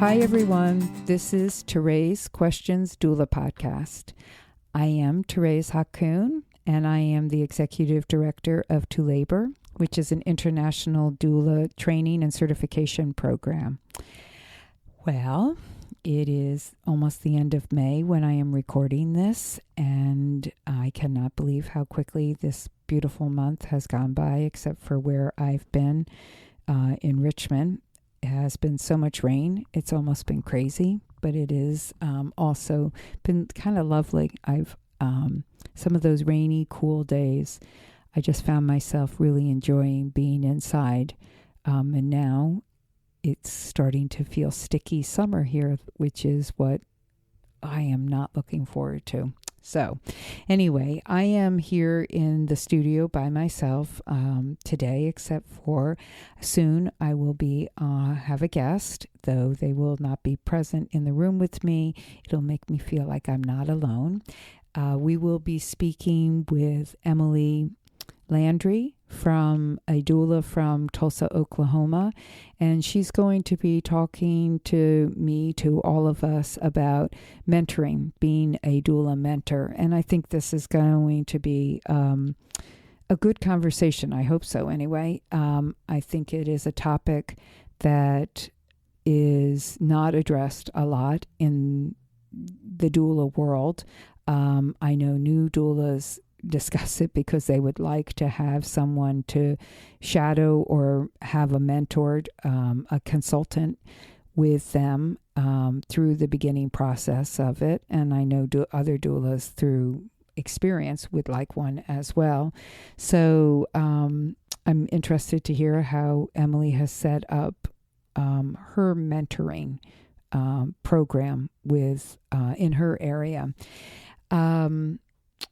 Hi, everyone. This is ToRAISE Questions Doula podcast. I am ToRAISE Hakoon, and I am the Executive Director of To Labor, which is an international doula training and certification program. Well, it is almost the end of May when I am recording this, and I cannot believe how quickly this beautiful month has gone by, except for where I've been in Richmond. It has been so much rain. It's almost been crazy, but it is also been kind of lovely. I've some of those rainy, cool days, I just found myself really enjoying being inside. And now it's starting to feel sticky summer here, which is what I am not looking forward to. So anyway, I am here in the studio by myself today, except for soon I will be have a guest, though they will not be present in the room with me. It'll make me feel like I'm not alone. We will be speaking with Emily Landry, from a doula from Tulsa, Oklahoma, and she's going to be talking to me, to all of us, about mentoring, being a doula mentor. And I think this is going to be a good conversation. I hope so anyway. I think it is a topic that is not addressed a lot in the doula world. I know new doulas discuss it because they would like to have someone to shadow or have a mentored, a consultant with them through the beginning process of it. And I know other doulas through experience would like one as well. So I'm interested to hear how Emily has set up her mentoring program with in her area.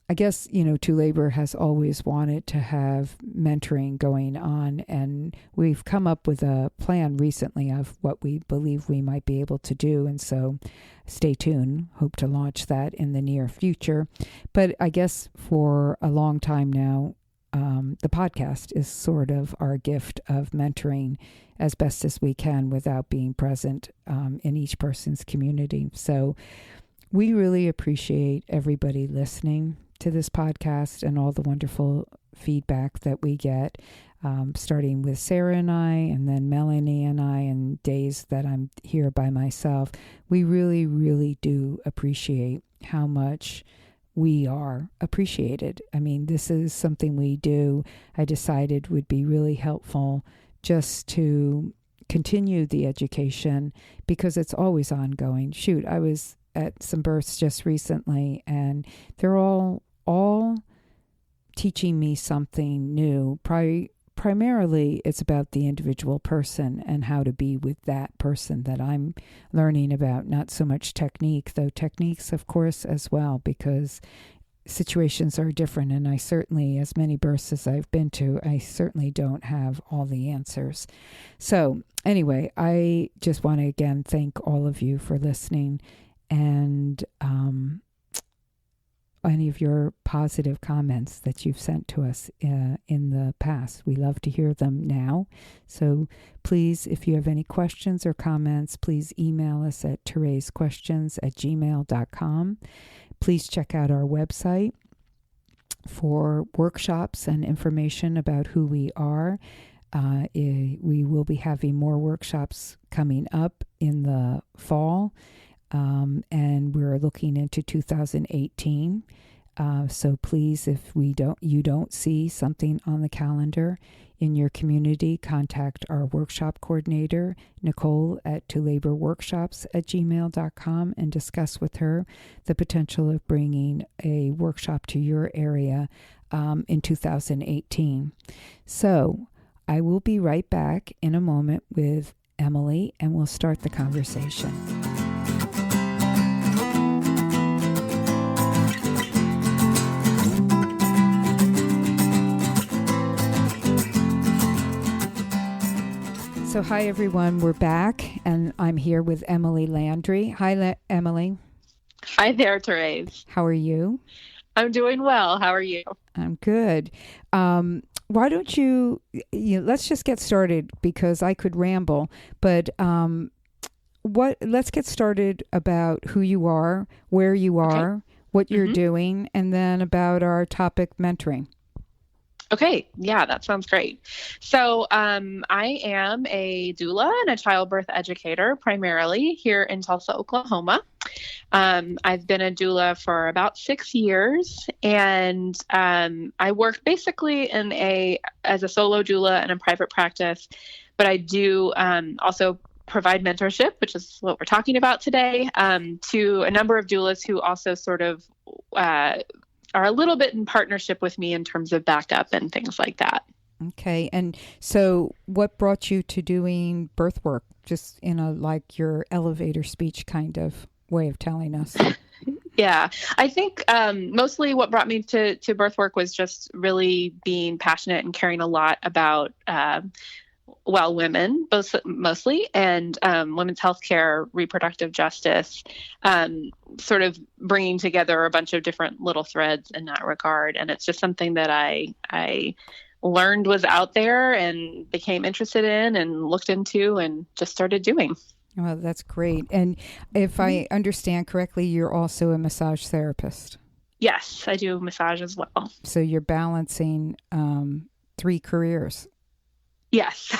I guess, To Labor has always wanted to have mentoring going on, and we've come up with a plan recently of what we believe we might be able to do, and so stay tuned. Hope to launch that in the near future. But I guess for a long time now, the podcast is sort of our gift of mentoring as best as we can without being present in each person's community. So we really appreciate everybody listening to this podcast and all the wonderful feedback that we get, starting with Sarah and I, and then Melanie and I, and days that I'm here by myself. We really, really do appreciate how much we are appreciated. I mean, this is something we do. I decided would be really helpful just to continue the education because it's always ongoing. Shoot, I was at some births just recently, and they're all teaching me something new. Primarily, it's about the individual person and how to be with that person that I'm learning about, not so much technique, though techniques, of course, as well, because situations are different, and I certainly, as many births as I've been to, I certainly don't have all the answers. So anyway, I just want to again thank all of you for listening, and any of your positive comments that you've sent to us in the past. We love to hear them now. So please, if you have any questions or comments, please email us at ToRAISEQuestions@gmail.com. Please check out our website for workshops and information about who we are. We will be having more workshops coming up in the fall. And we're looking into 2018. So please, if you don't see something on the calendar in your community, contact our workshop coordinator, Nicole, at tolaborworkshops@gmail.com, and discuss with her the potential of bringing a workshop to your area in 2018. So I will be right back in a moment with Emily, and we'll start the conversation. So hi, everyone. We're back, and I'm here with Emily Landry. Hi, Emily. Hi there, ToRAISE. How are you? I'm doing well. How are you? I'm good. Why don't let's just get started because I could ramble, but let's get started about who you are, where you are, what you're doing, and then about our topic, mentoring. Okay. Yeah, that sounds great. So I am a doula and a childbirth educator primarily here in Tulsa, Oklahoma. I've been a doula for about 6 years, and I work basically as a solo doula in a private practice, but I do also provide mentorship, which is what we're talking about today, to a number of doulas who also sort of are a little bit in partnership with me in terms of backup and things like that. Okay. And so what brought you to doing birth work, just in like your elevator speech kind of way of telling us? Yeah, I think mostly what brought me to birth work was just really being passionate and caring a lot about women, mostly, and women's healthcare, reproductive justice, sort of bringing together a bunch of different little threads in that regard. And it's just something that I learned was out there and became interested in and looked into and just started doing. Well, that's great. And if I understand correctly, you're also a massage therapist. Yes, I do massage as well. So you're balancing 3 careers. Yes,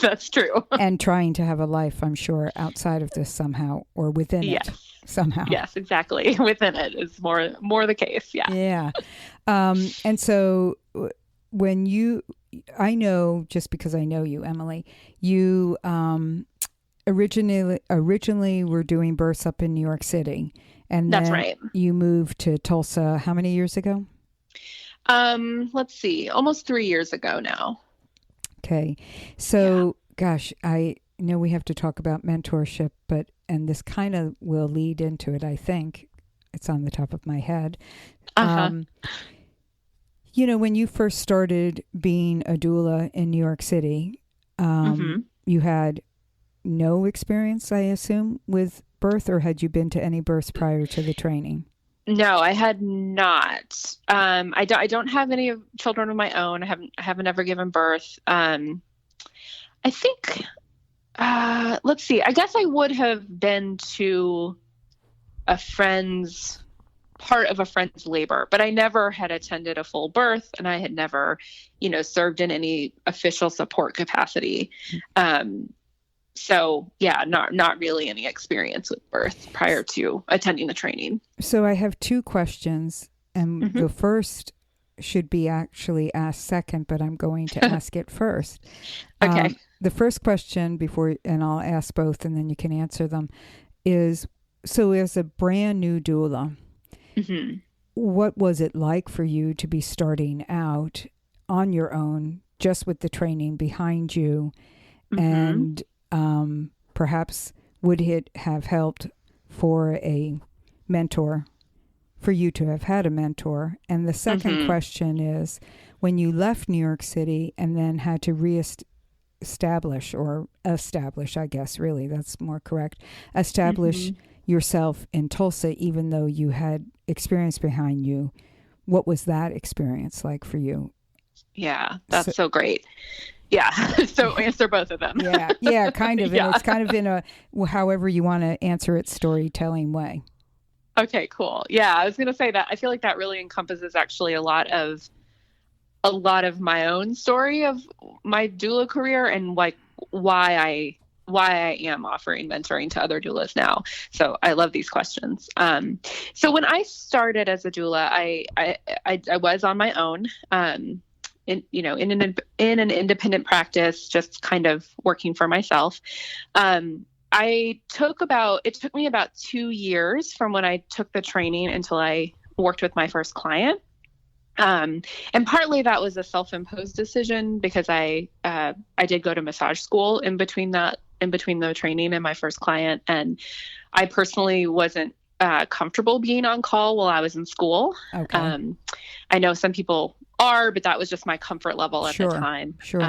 that's true. And trying to have a life, I'm sure, outside of this somehow, or within it somehow. Yes, exactly. Within it is more the case. Yeah. Yeah. And so I know, just because I know you, Emily, you originally were doing births up in New York City. And that's then right. You moved to Tulsa how many years ago? Let's see, almost 3 years ago now. Okay. So, gosh, I know we have to talk about mentorship, and this kind of will lead into it, I think. It's on the top of my head. When you first started being a doula in New York City, you had no experience, I assume, with birth, or had you been to any births prior to the training? No, I had not. I don't have any children of my own. I haven't ever given birth. I think, let's see, I guess I would have been to part of a friend's labor, but I never had attended a full birth, and I had never, served in any official support capacity. So yeah, not really any experience with birth prior to attending the training. So I have 2 questions, and the first should be actually asked second, but I'm going to ask it first. Okay. The first question and I'll ask both and then you can answer them, is, so as a brand new doula, what was it like for you to be starting out on your own, just with the training behind you? And perhaps would it have helped for a mentor, for you to have had a mentor? And the second question is, when you left New York City and then had to establish, I guess, really, that's more correct, establish yourself in Tulsa, even though you had experience behind you, what was that experience like for you? Yeah, that's so great. Yeah. So answer both of them. Yeah, kind of. And it's kind of in a, however you want to answer it, storytelling way. Okay, cool. Yeah, I was going to say that I feel like that really encompasses actually a lot of my own story of my doula career and like why I am offering mentoring to other doulas now. So I love these questions. So when I started as a doula, I was on my own. In an independent practice, just kind of working for myself. It took me about 2 years from when I took the training until I worked with my first client. And partly that was a self-imposed decision because I did go to massage school in between the training and my first client. And I personally wasn't comfortable being on call while I was in school. Okay. I know some people are, but that was just my comfort level at the time. Sure.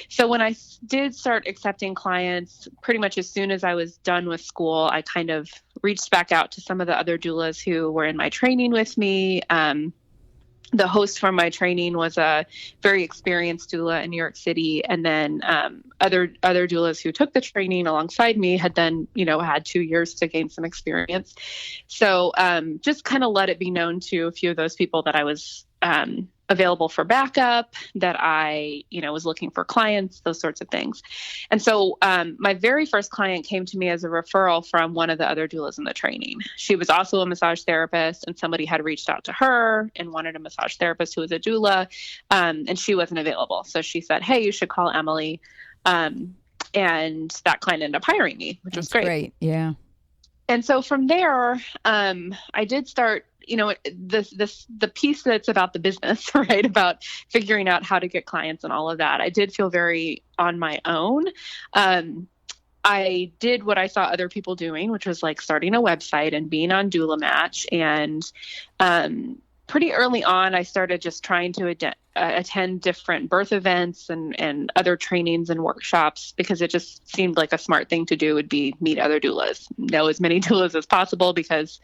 So when I did start accepting clients, pretty much as soon as I was done with school, I kind of reached back out to some of the other doulas who were in my training with me. the host from my training was a very experienced doula in New York City. And then other doulas who took the training alongside me had then, had 2 years to gain some experience. So just kind of let it be known to a few of those people that I was available for backup, that I, was looking for clients, those sorts of things. And so my very first client came to me as a referral from one of the other doulas in the training. She was also a massage therapist, and somebody had reached out to her and wanted a massage therapist who was a doula, and she wasn't available. So she said, hey, you should call Emily. And that client ended up hiring me, which was great. Yeah. And so from there, I did start, the piece that's about the business, right? About figuring out how to get clients and all of that. I did feel very on my own. I did what I saw other people doing, which was like starting a website and being on Doula Match. And pretty early on, I started just trying to attend different birth events and other trainings and workshops, because it just seemed like a smart thing to do would be meet other doulas, know as many doulas as possible, because,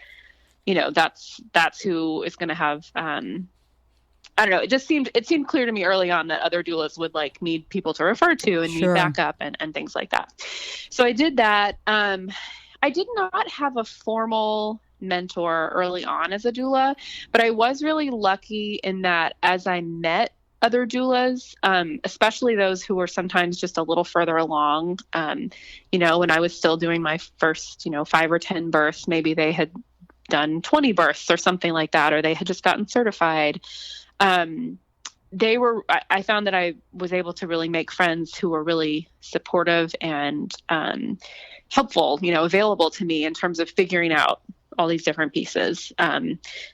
that's who is going to have, I don't know. It seemed clear to me early on that other doulas would like need people to refer to and need backup and things like that. So I did that. I did not have a formal mentor early on as a doula, but I was really lucky in that as I met other doulas, especially those who were sometimes just a little further along, when I was still doing my first, 5 or 10 births, maybe they had done 20 births or something like that, or they had just gotten certified. I found that I was able to really make friends who were really supportive and helpful, available to me in terms of figuring out all these different pieces,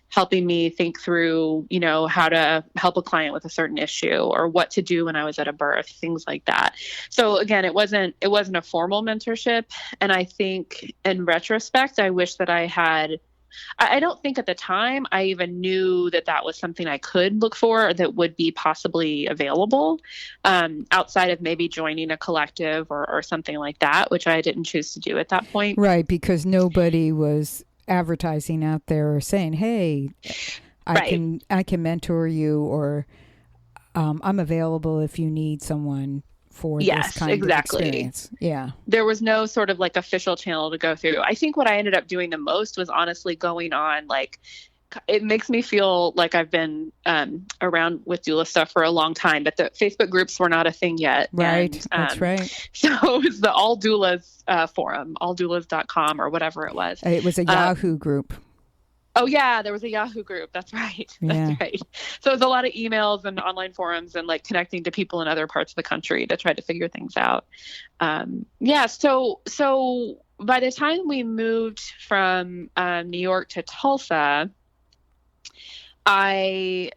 helping me think through, how to help a client with a certain issue or what to do when I was at a birth, things like that. So again, it wasn't a formal mentorship. And I think in retrospect, I wish that I don't think at the time I even knew that was something I could look for, or that would be possibly available, outside of maybe joining a collective or something like that, which I didn't choose to do at that point. Right, because nobody was advertising out there or saying, hey, I can mentor you, or I'm available if you need someone for this kind of experience. Yeah. There was no sort of like official channel to go through. I think what I ended up doing the most was honestly going on, like, it makes me feel like I've been around with doula stuff for a long time, but the Facebook groups were not a thing yet. Right. And, that's right. So it was the All Doulas forum, alldoulas.com or whatever it was. It was a Yahoo group. Oh yeah, there was a Yahoo group. That's right. That's right. So it was a lot of emails and online forums and like connecting to people in other parts of the country to try to figure things out. So by the time we moved from New York to Tulsa, I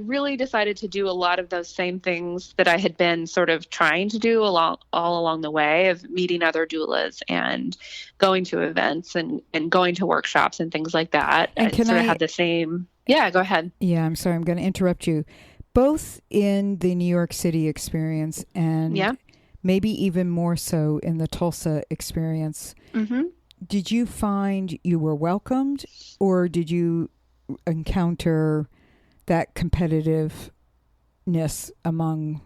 really decided to do a lot of those same things that I had been sort of trying to do all along the way, of meeting other doulas and going to events and going to workshops and things like that. And can I had the same? Yeah, go ahead. Yeah, I'm sorry. I'm going to interrupt you. Both in the New York City experience and maybe even more so in the Tulsa experience, did you find you were welcomed, or did you encounter that competitiveness among,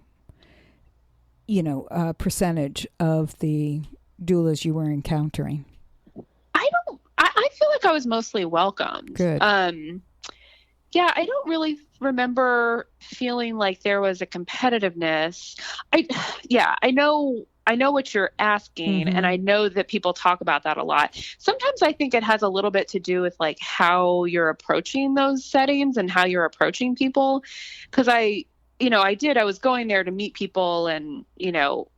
a percentage of the doulas you were encountering? I feel like I was mostly welcomed. Good. Yeah, I don't really remember feeling like there was a competitiveness. I know what you're asking, and I know that people talk about that a lot. Sometimes I think it has a little bit to do with like how you're approaching those settings and how you're approaching people. Because I was going there to meet people, and,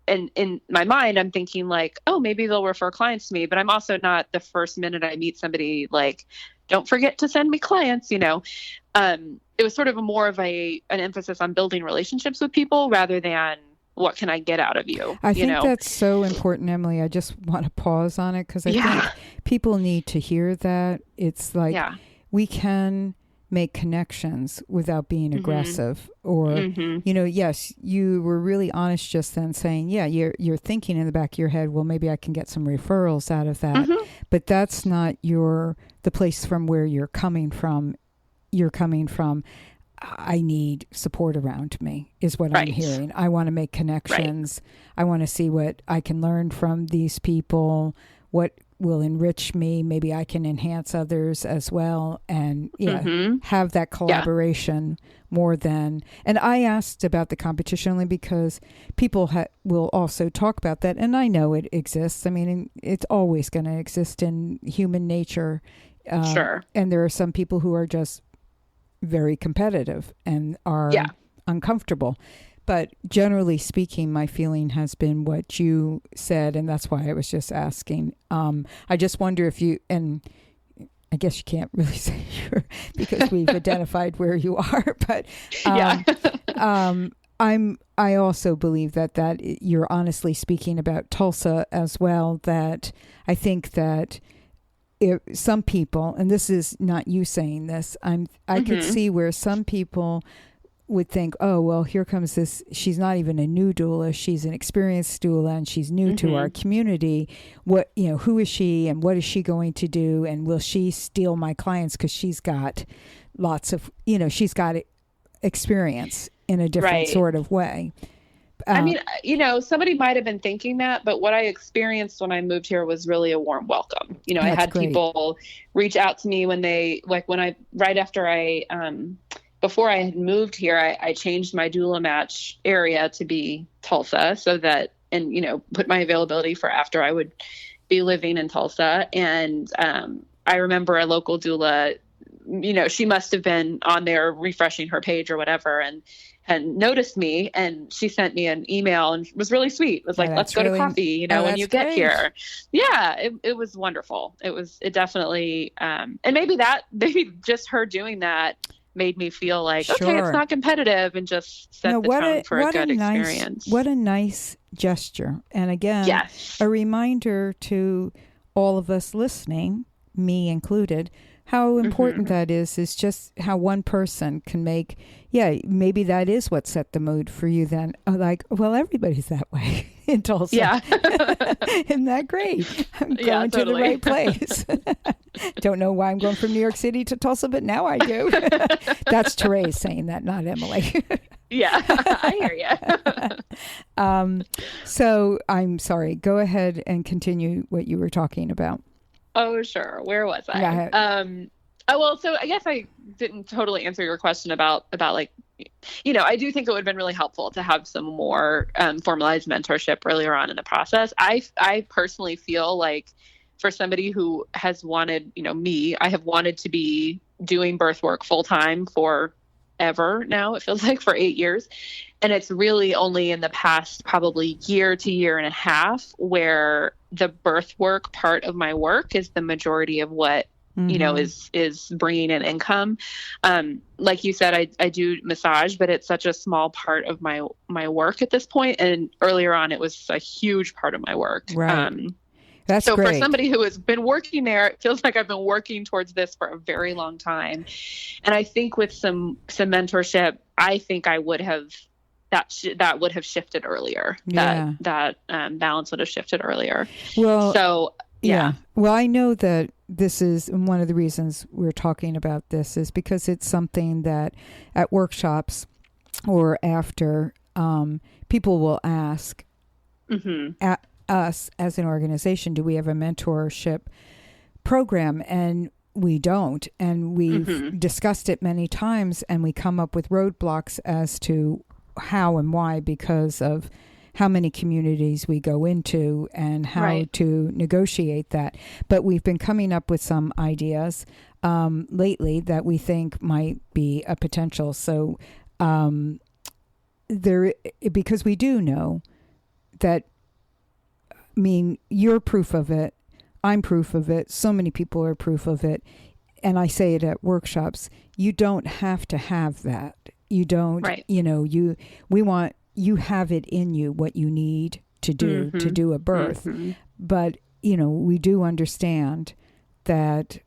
and in my mind, I'm thinking like, oh, maybe they'll refer clients to me. But I'm also not, the first minute I meet somebody, like, don't forget to send me clients, It was sort of more of an emphasis on building relationships with people rather than what can I get out of you? I think that's so important, Emily. I just want to pause on it because I think people need to hear that. It's like we can make connections without being aggressive, or yes, you were really honest just then saying, you're thinking in the back of your head, well, maybe I can get some referrals out of that, but that's not the place from where you're coming from. I need support around me is what Right. I'm hearing. I want to make connections. Right. I want to see what I can learn from these people, what will enrich me. Maybe I can enhance others as well. And have that collaboration more than, and I asked about the competition only because people will also talk about that. And I know it exists. I mean, it's always going to exist in human nature. Sure. And there are some people who are just very competitive and are uncomfortable. But generally speaking, my feeling has been what you said, and that's why I was just asking. I just wonder if you, and I guess you can't really say sure because we've identified where you are, but I also believe that you're honestly speaking about Tulsa as well, that I think that some people, and this is not you saying this, I could see where some people would think, oh, well, here comes this, she's not even a new doula, she's an experienced doula, and she's new to our community. What, who is she, and what is she going to do, and will she steal my clients because she's got lots of, she's got experience in a different sort of way. I mean, somebody might have been thinking that, but what I experienced when I moved here was really a warm welcome. I had people reach out to me when before I had moved here, I changed my doula match area to be Tulsa and put my availability for after I would be living in Tulsa. And I remember a local doula, she must have been on there refreshing her page or whatever, and noticed me, and she sent me an email and was really sweet. It was like, let's go to coffee, when you get here. Yeah, it was wonderful. It definitely, and maybe just her doing that made me feel like, okay, it's not competitive, and just set the tone for a good experience. What a nice gesture. And again, a reminder to all of us listening, me included, how important that is just how one person can make, maybe that is what set the mood for you then. Well, everybody's that way in Tulsa. Yeah. Isn't that great? I'm going to the right place. Don't know why I'm going from New York City to Tulsa, but now I do. That's ToRAISE saying that, not Emily. Yeah, I hear you. So I'm sorry. Go ahead and continue what you were talking about. Oh, sure. Where was I? So I guess I didn't totally answer your question about I do think it would have been really helpful to have some more formalized mentorship earlier on in the process. I personally feel like for somebody who has wanted, I have wanted to be doing birth work full time forever now. It feels like for 8 years. And it's really only in the past probably year to year and a half where the birth work part of my work is the majority of what, is bringing in income. Like you said, I do massage, but it's such a small part of my work at this point. And earlier on, it was a huge part of my work. Right. That's so great. For somebody who has been working there, it feels like I've been working towards this for a very long time. And I think with some mentorship, I think I would have, that would have shifted earlier. Yeah. That balance would have shifted earlier. Well, so yeah. Well, I know that this is one of the reasons we're talking about this is because it's something that at workshops or after, people will ask at us as an organization, do we have a mentorship program? And we don't. And we've discussed it many times, and we come up with roadblocks as to how and why, because of how many communities we go into and how to negotiate that. But we've been coming up with some ideas lately that we think might be a potential. So because we do know that, I mean, you're proof of it, I'm proof of it, so many people are proof of it, and I say it at workshops, you don't have to have that. You don't, we want, you have it in you what you need to do a birth. But, we do understand that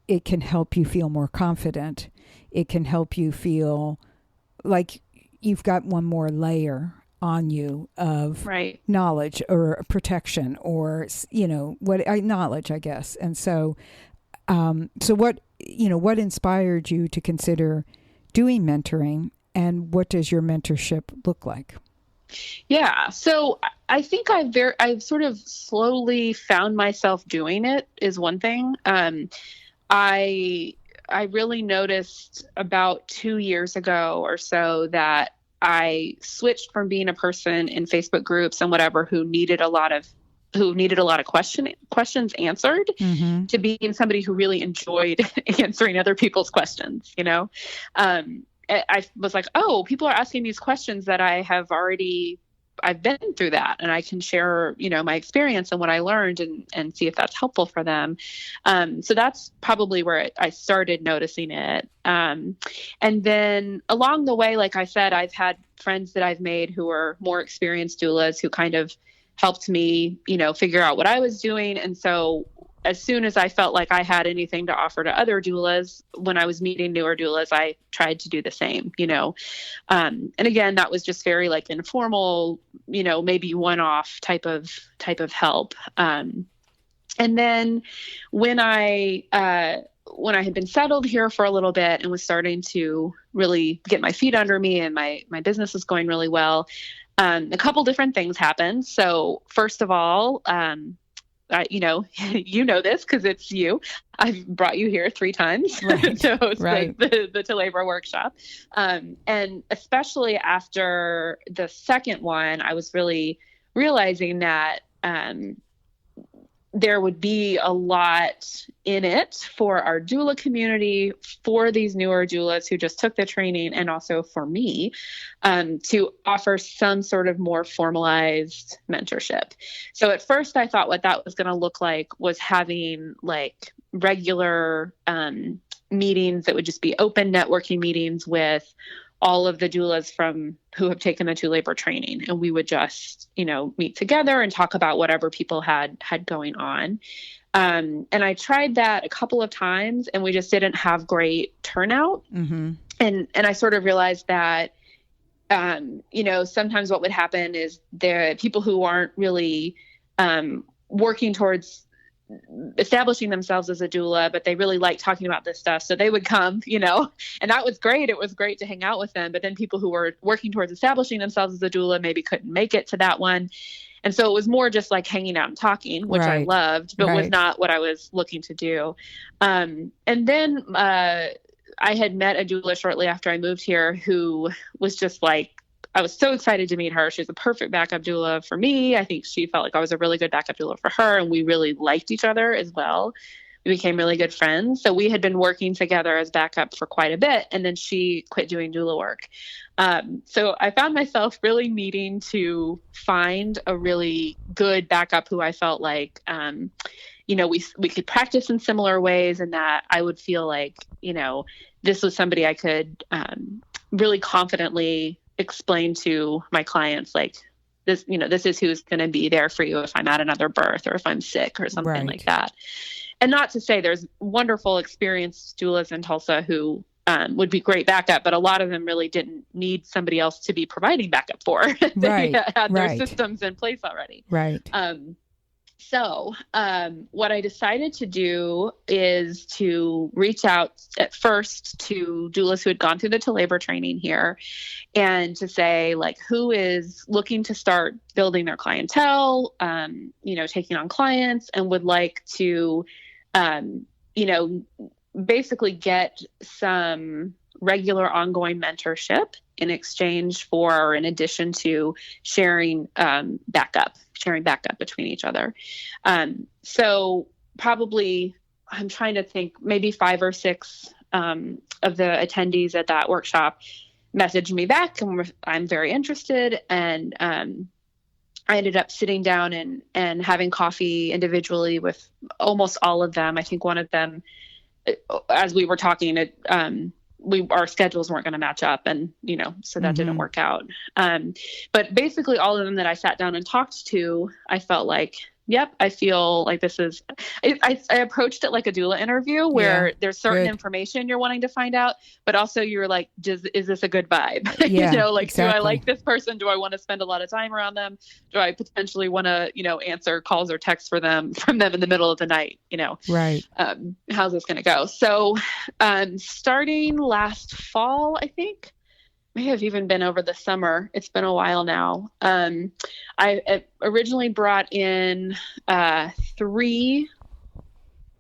it can help you feel more confident. It can help you feel like you've got one more layer on you of knowledge or protection or, knowledge, I guess. And so what inspired you to consider doing mentoring, and what does your mentorship look like? Yeah. So I think I've sort of slowly found myself doing it is one thing. I really noticed about 2 years ago or so that I switched from being a person in Facebook groups and whatever who needed a lot of questions answered to being somebody who really enjoyed answering other people's questions, I was like, oh, people are asking these questions that I've been through that, and I can share, my experience and what I learned and see if that's helpful for them. So that's probably where I started noticing it. And then along the way, like I said, I've had friends that I've made who are more experienced doulas who kind of helped me, figure out what I was doing. And so as soon as I felt like I had anything to offer to other doulas, when I was meeting newer doulas, I tried to do the same, and again, that was just very like informal, maybe one-off type of help. And then when I had been settled here for a little bit and was starting to really get my feet under me and my business was going really well, a couple different things happened. So first of all, this because it's you. I've brought you here 3 times to host the To Labor workshop. And especially after the second one, I was really realizing that there would be a lot in it for our doula community, for these newer doulas who just took the training, and also for me, to offer some sort of more formalized mentorship. So at first I thought what that was going to look like was having like regular meetings that would just be open networking meetings with all of the doulas who have taken the To Labor training. And we would just, meet together and talk about whatever people had going on. And I tried that a couple of times and we just didn't have great turnout. Mm-hmm. And I sort of realized that, sometimes what would happen is the people who aren't really working towards establishing themselves as a doula, but they really like talking about this stuff. So they would come, and that was great. It was great to hang out with them. But then people who were working towards establishing themselves as a doula maybe couldn't make it to that one. And so it was more just like hanging out and talking, which I loved, but was not what I was looking to do. And then I had met a doula shortly after I moved here who was just like, I was so excited to meet her. She was a perfect backup doula for me. I think she felt like I was a really good backup doula for her, and we really liked each other as well. We became really good friends. So we had been working together as backup for quite a bit, and then she quit doing doula work. So I found myself really needing to find a really good backup who I felt like, we could practice in similar ways, and that I would feel like, this was somebody I could really confidently explain to my clients, like this, this is who's going to be there for you if I'm at another birth or if I'm sick or something like that. And not to say there's wonderful experienced doulas in Tulsa who would be great backup, but a lot of them really didn't need somebody else to be providing backup for. They had their systems in place already. So what I decided to do is to reach out at first to doulas who had gone through the To Labor training here and to say, like, who is looking to start building their clientele, taking on clients, and would like to, basically get some regular ongoing mentorship in exchange for, or in addition to sharing backup between each other. So probably, I'm trying to think, maybe 5 or 6 of the attendees at that workshop messaged me back and I'm very interested. And I ended up sitting down and having coffee individually with almost all of them. I think one of them, as we were talking, our schedules weren't going to match up, and so that didn't work out. But basically all of them that I sat down and talked to, I felt like yep, I feel like this is, I approached it like a doula interview where there's certain information you're wanting to find out, but also you're like, is this a good vibe? Yeah, like, exactly. Do I like this person? Do I want to spend a lot of time around them? Do I potentially want to, answer calls or texts from them in the middle of the night? Right. How's this going to go? So, starting last fall, I think, may have even been over the summer. It's been a while now. I originally brought in 3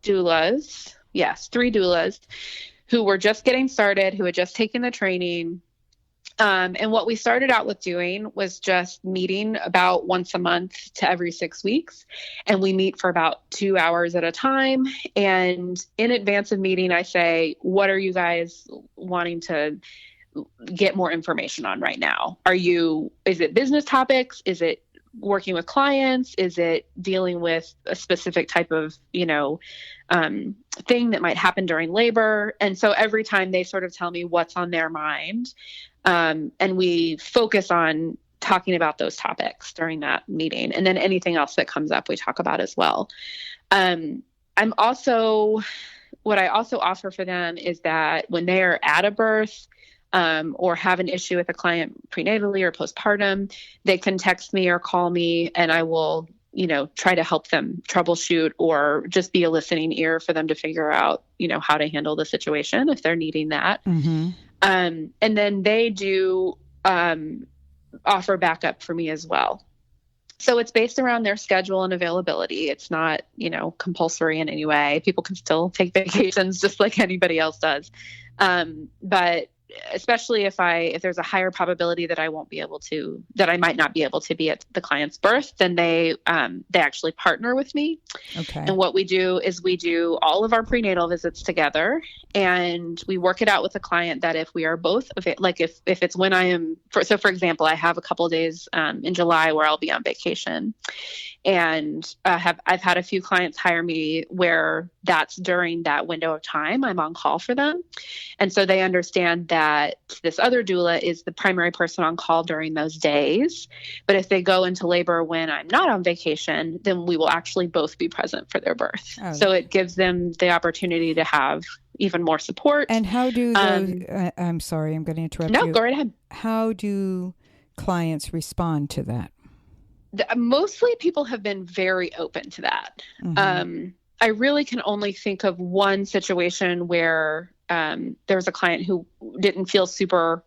doulas. Yes, 3 doulas who were just getting started, who had just taken the training. And what we started out with doing was just meeting about once a month to every 6 weeks. And we meet for about 2 hours at a time. And in advance of meeting, I say, what are you guys wanting to get more information on right now? Is it business topics? Is it working with clients? Is it dealing with a specific type of, thing that might happen during labor? And so every time they sort of tell me what's on their mind, and we focus on talking about those topics during that meeting. And then anything else that comes up, we talk about as well. What I also offer for them is that when they are at a birth, or have an issue with a client prenatally or postpartum, they can text me or call me, and I will, try to help them troubleshoot or just be a listening ear for them to figure out, how to handle the situation if they're needing that. Mm-hmm. And then they do offer backup for me as well. So it's based around their schedule and availability. It's not, compulsory in any way. People can still take vacations just like anybody else does. But especially if there's a higher probability that I might not be able to be at the client's birth, then they actually partner with me. Okay. And what we do is we do all of our prenatal visits together, and we work it out with the client that if we are both, like if it's when I am, for example, I have a couple of days in July where I'll be on vacation, and I've had a few clients hire me where that's during that window of time I'm on call for them. And so they understand that this other doula is the primary person on call during those days. But if they go into labor when I'm not on vacation, then we will actually both be present for their birth. Oh. So it gives them the opportunity to have even more support. And how do those, I'm sorry, I'm going to interrupt you. No, go right ahead. How do clients respond to that? Mostly people have been very open to that. Mm-hmm. I really can only think of one situation where there was a client who didn't feel super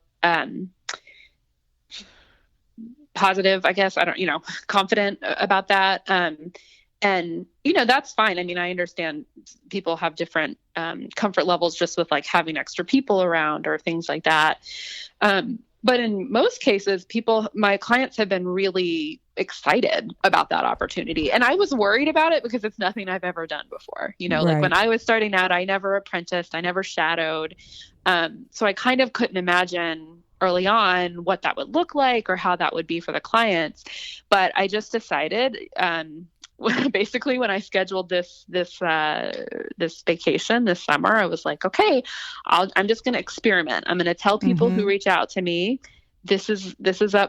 positive, I guess. I don't, confident about that. And, that's fine. I mean, I understand people have different comfort levels just with like having extra people around or things like that. But in most cases, my clients have been really excited about that opportunity. And I was worried about it because it's nothing I've ever done before. Right. Like when I was starting out, I never apprenticed, I never shadowed. So I kind of couldn't imagine early on what that would look like or how that would be for the clients. But I just decided, basically when I scheduled this vacation this summer, I was like, okay, I'm just going to experiment. I'm going to tell people who reach out to me, this is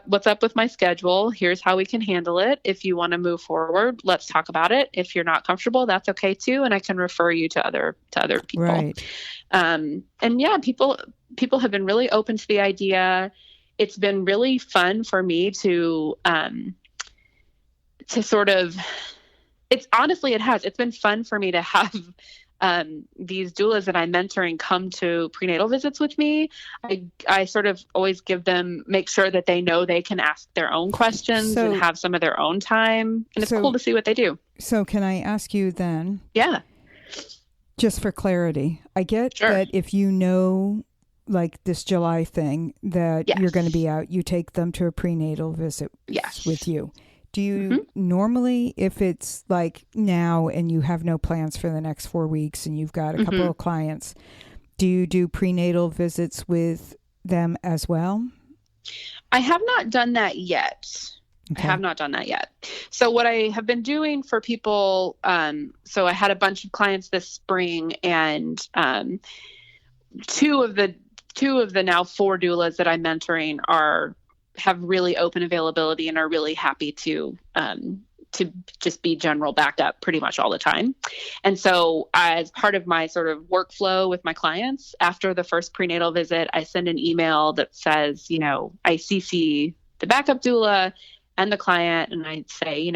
what's up with my schedule. Here's how we can handle it. If you want to move forward, let's talk about it. If you're not comfortable, that's okay too. And I can refer you to other people. Right. And yeah, people have been really open to the idea. It's been really fun for me to sort of, it's been fun for me to have these doulas that I'm mentoring come to prenatal visits with me. I sort of always make sure that they know they can ask their own questions and have some of their own time. And it's cool to see what they do. So can I ask you then? Yeah. Just for clarity, I get that if like this July thing that you're going to be out, you take them to a prenatal visit with you. Do you normally, if it's like now and you have no plans for the next 4 weeks and you've got a couple of clients, do you do prenatal visits with them as well? I have not done that yet. Okay. I have not done that yet. So what I have been doing for people, so I had a bunch of clients this spring, and two of the now 4 doulas that I'm mentoring have really open availability and are really happy to to just be general backup pretty much all the time. And so as part of my sort of workflow with my clients, after the first prenatal visit, I send an email that says, I CC the backup doula and the client, and I say,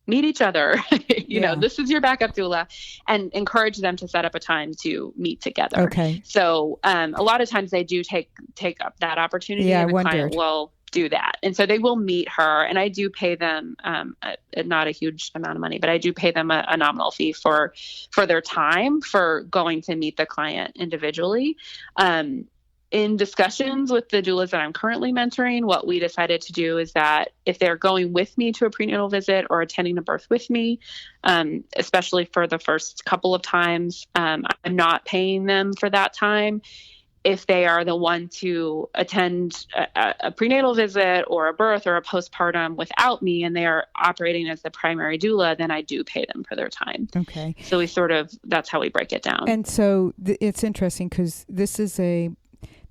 meet each other, this is your backup doula, and encourage them to set up a time to meet together. Okay. So a lot of times they do take up that opportunity, and the client will do that. And so they will meet her, and I do pay them not a huge amount of money, but I do pay them a nominal fee for their time for going to meet the client individually. In discussions with the doulas that I'm currently mentoring, what we decided to do is that if they're going with me to a prenatal visit or attending a birth with me, especially for the first couple of times, I'm not paying them for that time. If they are the one to attend a prenatal visit or a birth or a postpartum without me, and they are operating as the primary doula, then I do pay them for their time. Okay. So that's how we break it down. And so it's interesting because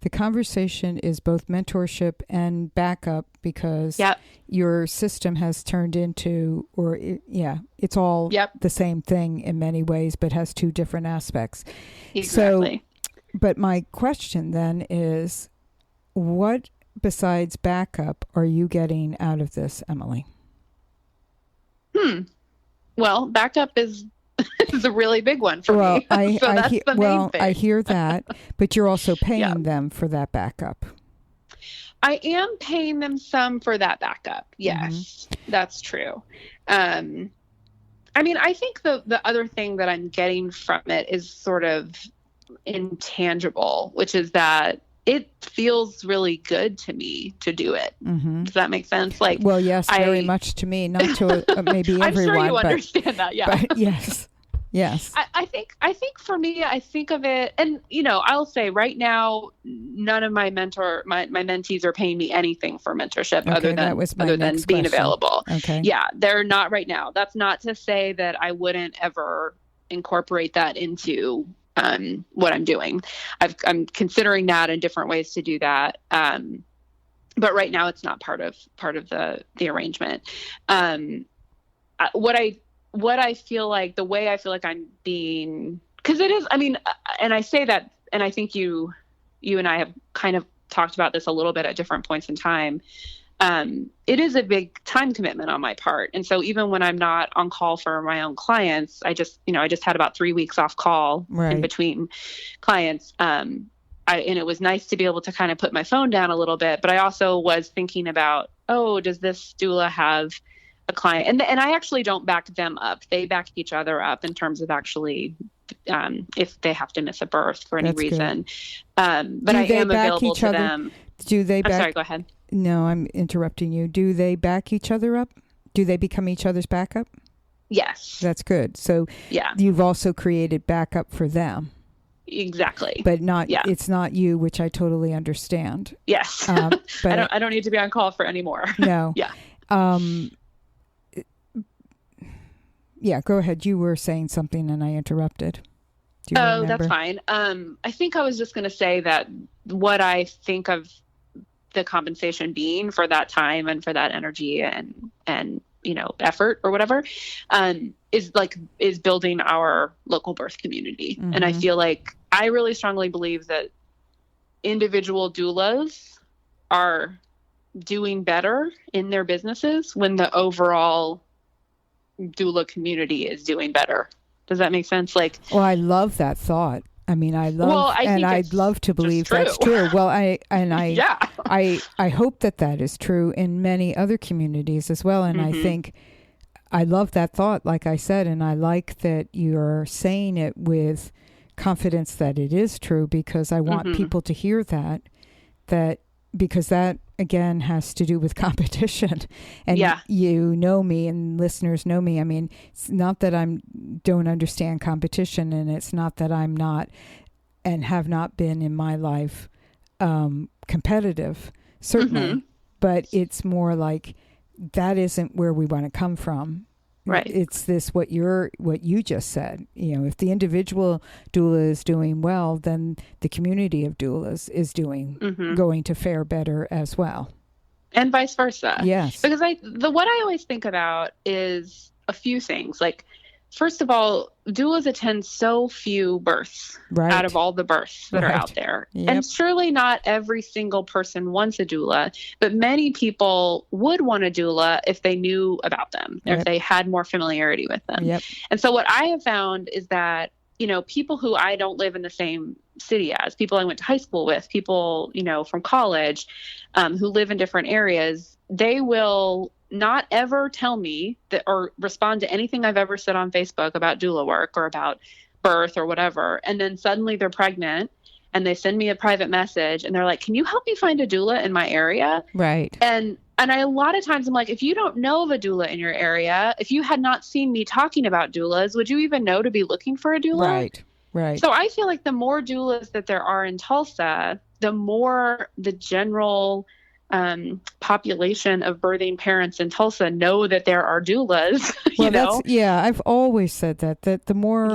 the conversation is both mentorship and backup, because your system has turned into, it's all the same thing in many ways, but has two different aspects. Exactly. So, but my question then is, what besides backup are you getting out of this, Emily? Well, backup is a really big one for me. I hear that, but you're also paying them for that backup. I am paying them some for that backup. Yes, that's true. I think the other thing that I'm getting from it is sort of intangible, which is that it feels really good to me to do it. Does that make sense? Yes, very much to me, not to maybe everyone. I'm sure you understand that. Yeah. But yes. I think for me, I think of it, and I'll say right now, none of my mentees are paying me anything for mentorship other than being available. Okay. Yeah, they're not right now. That's not to say that I wouldn't ever incorporate that into what I'm doing. I'm considering that in different ways to do that. But right now it's not part of the arrangement. What I feel like, the way I feel like I'm being, because it is, and I say that, and I think you and I have kind of talked about this a little bit at different points in time. It is a big time commitment on my part. And so even when I'm not on call for my own clients, I just had about 3 weeks off call in between clients. And it was nice to be able to kind of put my phone down a little bit, but I also was thinking about, does this doula have a client? And I actually don't back them up. They back each other up in terms of actually, if they have to miss a birth for any reason. But I am available to them. Do they back? I'm sorry, go ahead. No, I'm interrupting you. Do they back each other up? Do they become each other's backup? Yes. That's good. So you've also created backup for them. Exactly. But it's not you, which I totally understand. Yes. But I don't need to be on call for any more. No. Yeah. Yeah, go ahead. You were saying something and I interrupted. Do you remember? That's fine. I think I was just going to say that what I think of the compensation being for that time and for that energy and effort or whatever, is building our local birth community. And I feel like I really strongly believe that individual doulas are doing better in their businesses when the overall doula community is doing better. Does that make sense? I love that thought. I'd love to believe that's true. Well, I hope that is true in many other communities as well. And I think I love that thought, like I said, and I like that you're saying it with confidence that it is true, because I want people to hear that because that again has to do with competition. And you know me and listeners know me. It's not that I don't understand competition, and it's not that I'm not and have not been in my life competitive, certainly. But it's more like that isn't where we want to come from. Right. It's what you just said. If the individual doula is doing well, then the community of doulas is going to fare better as well. and vice versa. Yes. Because what I always think about is a few things. Like, first of all, doulas attend so few births out of all the births that are out there. Yep. And surely not every single person wants a doula, but many people would want a doula if they knew about them, if they had more familiarity with them. Yep. And so what I have found is that, people who I don't live in the same city as, people I went to high school with, people, from college, who live in different areas, they will not ever tell me that or respond to anything I've ever said on Facebook about doula work or about birth or whatever. And then suddenly they're pregnant and they send me a private message and they're like, can you help me find a doula in my area? Right. And a lot of times I'm like, if you don't know of a doula in your area, if you had not seen me talking about doulas, would you even know to be looking for a doula? Right. Right. So I feel like the more doulas that there are in Tulsa, the more the general population of birthing parents in Tulsa know that there are doulas. I've always said that the more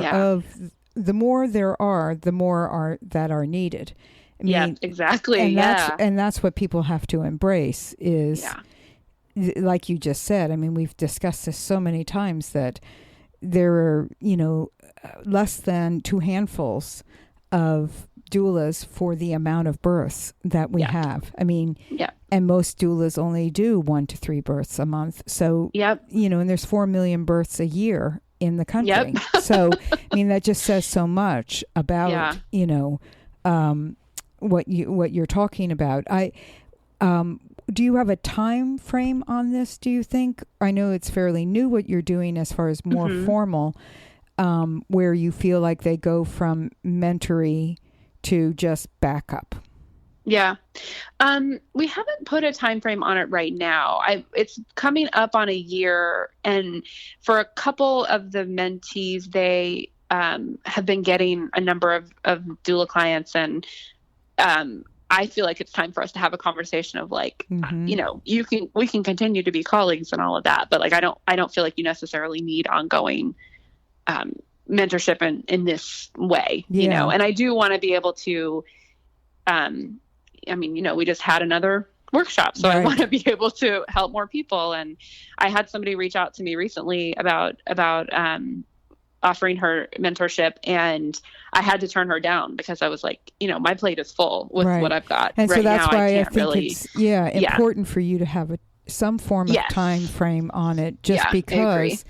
there are, the more that are needed. I mean, exactly. And that's what people have to embrace is, like you just said, I mean, we've discussed this so many times that there are, less than 2 handfuls of doulas for the amount of births that we have. I mean, and most doulas only do 1 to 3 births a month. So, and there's 4 million births a year in the country. So, I mean, that just says so much about, what you're talking about. Do you have a time frame on this, do you think? I know it's fairly new what you're doing as far as more formal, where you feel like they go from mentory to just backup. Yeah. We haven't put a time frame on it right now. It's coming up on a year, and for a couple of the mentees, they have been getting a number of doula clients, and I feel like it's time for us to have a conversation of like, we can continue to be colleagues and all of that, but like I don't feel like you necessarily need ongoing mentorship in this way, and I do want to be able to, we just had another workshop, so I want to be able to help more people. And I had somebody reach out to me recently about offering her mentorship, and I had to turn her down because I was like, my plate is full with what I've got. And right so that's now, why I think really, it's important for you to have some form of time frame on it, just because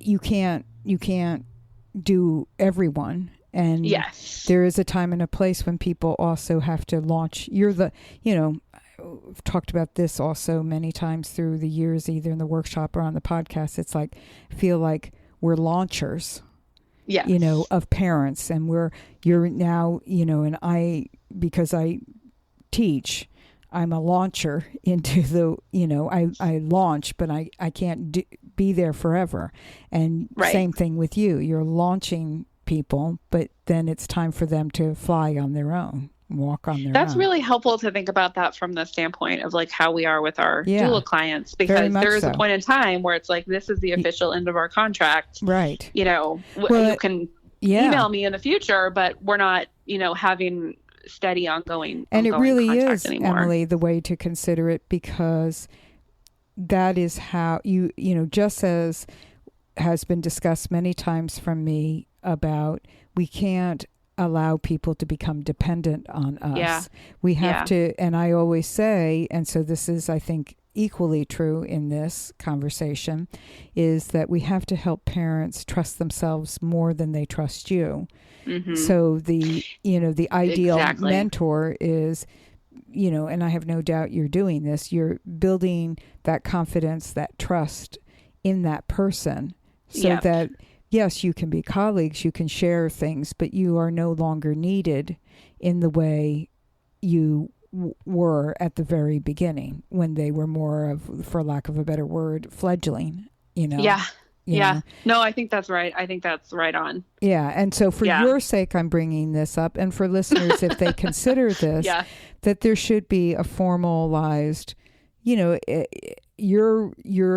you can't do everyone. And there is a time and a place when people also have to launch. I've talked about this also many times through the years, either in the workshop or on the podcast. It's like, I feel like we're launchers, of parents, and you're now, and because I teach, I'm a launcher into the, I launch, but I can't be there forever. And same thing with you. You're launching people, but then it's time for them to fly on their own, walk on their own. That's really helpful to think about that from the standpoint of like how we are with our doula clients, because there is a point in time where it's like, this is the official end of our contract. Right. You can email me in the future, but we're not, having steady ongoing and it really is anymore. Emily, the way to consider it, because that is how just as has been discussed many times from me about, we can't allow people to become dependent on us. We have to, and I always say, and so this is, I think, equally true in this conversation, is that we have to help parents trust themselves more than they trust you. So the ideal mentor is, and I have no doubt you're doing this, you're building that confidence, that trust in that person, so that, yes, you can be colleagues, you can share things, but you are no longer needed in the way you were at the very beginning, when they were more of, for lack of a better word, fledgling, Yeah. No, I think that's right. I think that's right on. Yeah. And so for your sake, I'm bringing this up. And for listeners, if they consider this, that there should be a formalized, you're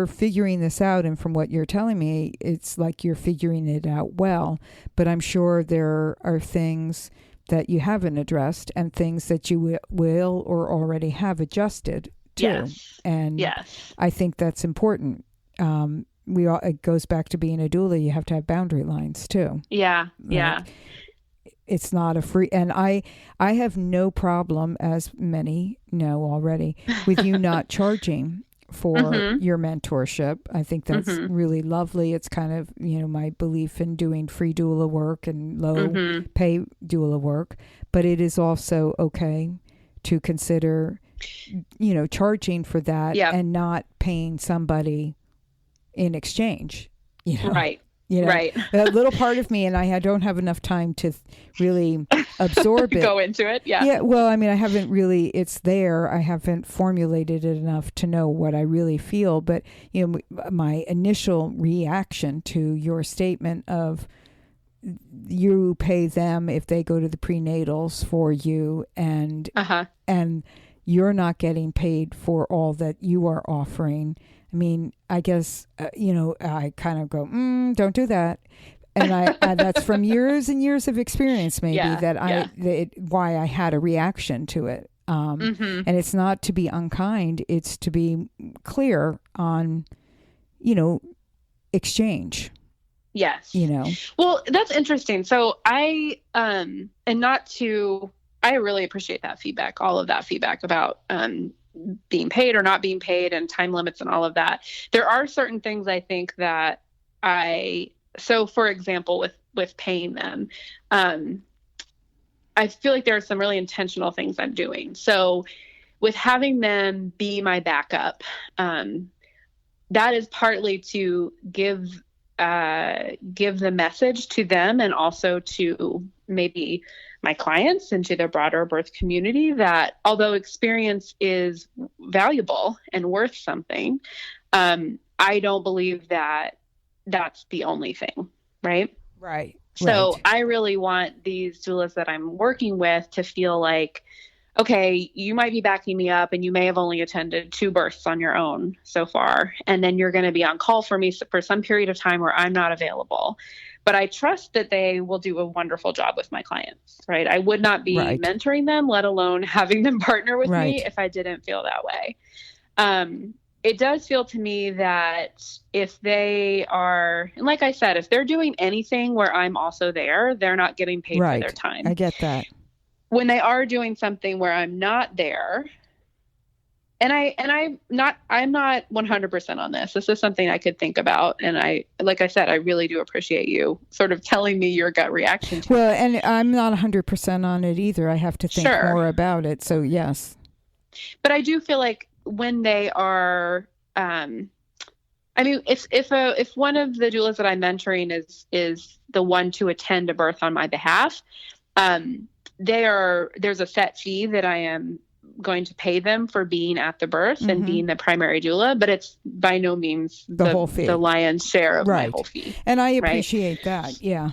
figuring this out. And from what you're telling me, it's like you're figuring it out well. But I'm sure there are things that you haven't addressed and things that you will or already have adjusted too. Yes. And yes. I think that's important. It goes back to being a doula. You have to have boundary lines too. Yeah. Yeah. It's not a free, and I have no problem, as many know already, with you not charging for your mentorship. I think that's really lovely. It's kind of, my belief in doing free doula work and low pay doula work, but it is also okay to consider, charging for that and not paying somebody in exchange, Right. Right. A little part of me, and I don't have enough time to really absorb it. Go into it. Yeah. Yeah. Well, I mean, I haven't really, it's there. I haven't formulated it enough to know what I really feel. But, my initial reaction to your statement of you pay them if they go to the prenatals for you and you're not getting paid for all that you are offering. I mean, I guess, I kind of go, don't do that. And that's from years and years of experience, maybe, why I had a reaction to it. And it's not to be unkind. It's to be clear on, exchange. Yes. Well, that's interesting. So I really appreciate that feedback, all of that feedback about, being paid or not being paid and time limits and all of that. There are certain things I think that so for example, with paying them, I feel like there are some really intentional things I'm doing. So with having them be my backup, that is partly to give the message to them and also to maybe my clients and to their broader birth community that although experience is valuable and worth something, I don't believe that that's the only thing. Right. Right. So I really want these doulas that I'm working with to feel like, okay, you might be backing me up and you may have only attended 2 births on your own so far. And then you're going to be on call for me for some period of time where I'm not available. But I trust that they will do a wonderful job with my clients, right? I would not be mentoring them, let alone having them partner with me if I didn't feel that way. It does feel to me that if they are, and like I said, if they're doing anything where I'm also there, they're not getting paid for their time. I get that. When they are doing something where I'm not there, and I'm not 100% on this. This is something I could think about. And like I said, I really do appreciate you sort of telling me your gut reaction to it. Well, and I'm not 100% on it either. I have to think more about it. So yes. But I do feel like when they are, if one of the doulas that I'm mentoring is the one to attend a birth on my behalf, there's a set fee that I am going to pay them for being at the birth and being the primary doula, but it's by no means the whole fee, the lion's share of my whole fee. And I appreciate that. Yeah.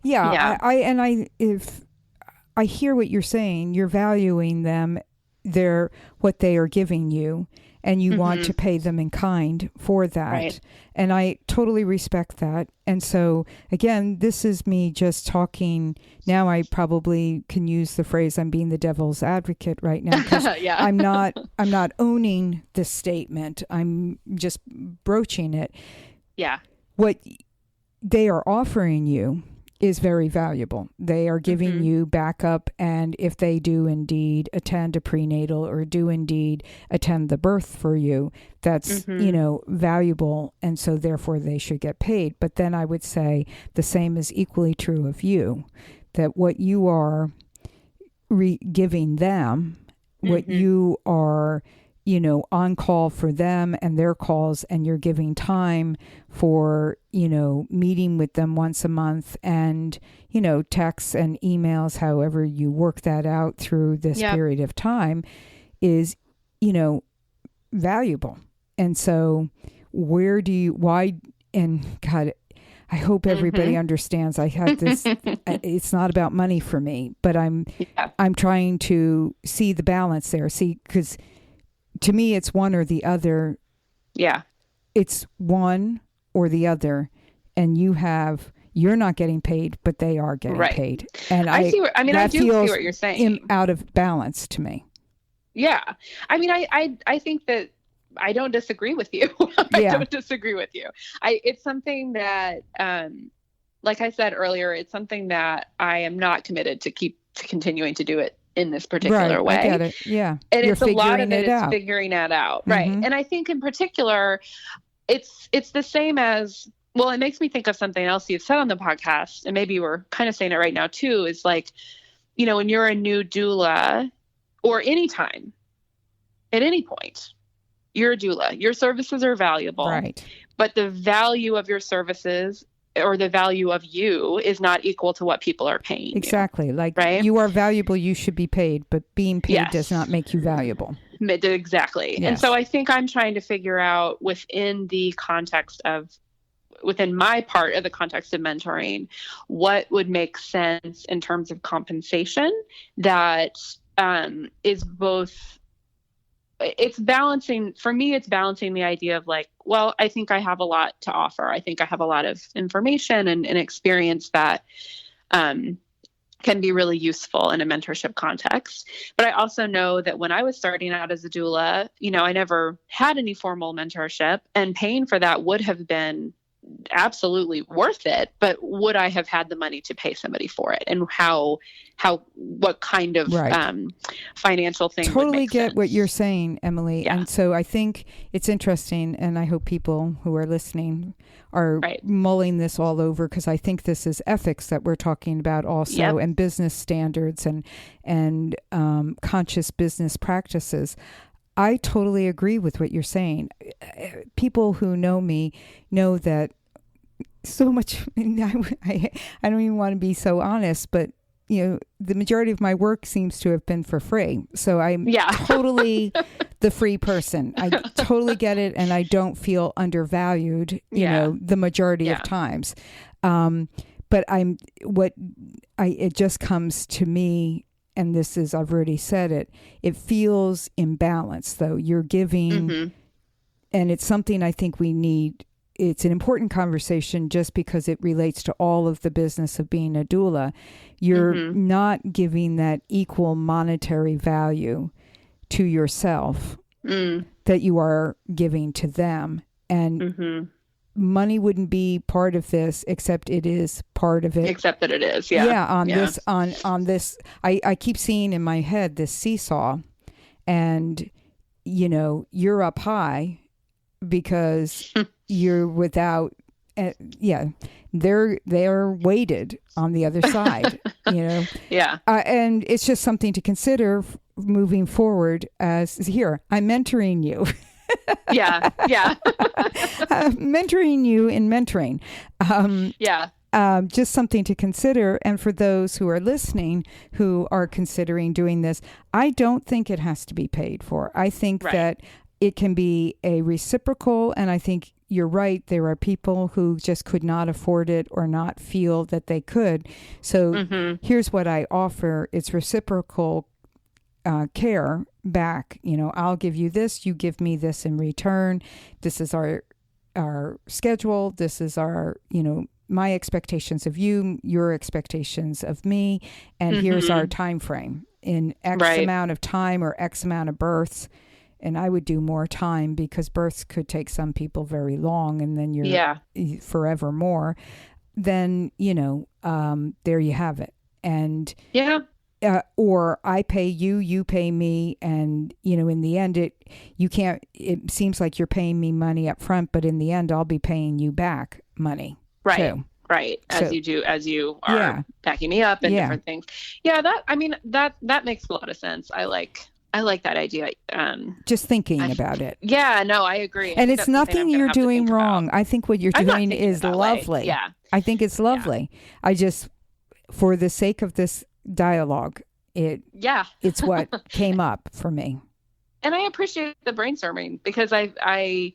If I hear what you're saying, you're valuing them, what they are giving you, and you want to pay them in kind for that. Right. And I totally respect that. And so, again, this is me just talking. Now I probably can use the phrase, I'm being the devil's advocate right now. I'm not owning this statement. I'm just broaching it. Yeah. What they are offering you is very valuable. They are giving you backup, and if they do indeed attend a prenatal or do indeed attend the birth for you, that's, valuable, and so therefore they should get paid. But then I would say the same is equally true of you, that what you are giving them, what you are, on call for them and their calls, and you're giving time for, meeting with them once a month and, texts and emails, however you work that out through this period of time is, valuable. And so and God, I hope everybody understands. I had this, it's not about money for me, but I'm trying to see the balance there. Because to me, it's one or the other. Yeah. It's one or the other. And you're not getting paid, but they are getting paid. And I do see what you're saying. Out of balance to me. Yeah. I mean, I think that I don't disagree with you. I don't disagree with you. It's something that, like I said earlier, it's something that I am not committed to continuing to do it in this particular way. I get it. Yeah. And You're it's a lot of it is out. figuring that out. Right. And I think in particular, it's the same as, well, it makes me think of something else you've said on the podcast, and maybe we're kind of saying it right now too, is like, when you're a new doula, or anytime, at any point, you're a doula, your services are valuable, right? But the value of your services or the value of you is not equal to what people are paying. Exactly. You, right? You are valuable, you should be paid, but being paid does not make you valuable. Exactly. Yes. And so I think I'm trying to figure out within my part of the context of mentoring, what would make sense in terms of compensation that is both, it's balancing the idea of like, well, I think I have a lot to offer. I think I have a lot of information and experience that can be really useful in a mentorship context. But I also know that when I was starting out as a doula, I never had any formal mentorship, and paying for that would have been absolutely worth it, but would I have had the money to pay somebody for it? And what kind of financial thing totally would make get sense? What you're saying, Emily. Yeah. And so I think it's interesting, and I hope people who are listening are mulling this all over, because I think this is ethics that we're talking about also, and business standards and conscious business practices. I totally agree with what you're saying. People who know me know that so much. I don't even want to be so honest, but the majority of my work seems to have been for free. So I'm totally the free person. I totally get it, and I don't feel undervalued. The majority of times. But it just comes to me. And this is, I've already said it, it feels imbalanced, though. You're giving, and it's something I think we need. It's an important conversation just because it relates to all of the business of being a doula. You're not giving that equal monetary value to yourself that you are giving to them. And money wouldn't be part of this, except it is part of it. Except that it is, on this, I keep seeing in my head this seesaw, and you're up high because you're without. They're weighted on the other side. And it's just something to consider moving forward. As here, I'm mentoring you. Mentoring you in mentoring. Just something to consider. And for those who are listening, who are considering doing this, I don't think it has to be paid for. I think that it can be a reciprocal, and I think you're right. There are people who just could not afford it or not feel that they could. So here's what I offer. It's reciprocal care back. I'll give you this, you give me this in return. This is our schedule. This is our, my expectations of you, your expectations of me. And here's our time frame in X amount of time or X amount of births. And I would do more time, because births could take some people very long, and then you're forever more. Then, there you have it. And or I pay you, you pay me, and in the end, it seems like you're paying me money up front, but in the end, I'll be paying you back money too. Right. As you are backing me up and different things. Yeah, that makes a lot of sense. I like that idea. Just thinking about it. Yeah, no, I agree. And it's nothing you're doing wrong. I think what you're doing is lovely. Yeah. I think it's lovely. I just, for the sake of this dialogue, it's what came up for me. And I appreciate the brainstorming, because I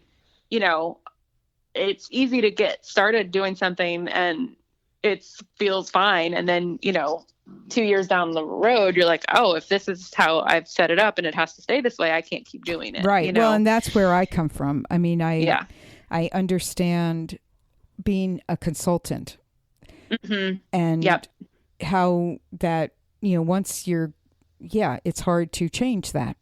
it's easy to get started doing something and it feels fine. And then, 2 years down the road, you're like, oh, if this is how I've set it up and it has to stay this way, I can't keep doing it. Right. Well, and that's where I come from. I mean, I understand being a consultant and how that, once you're, it's hard to change that.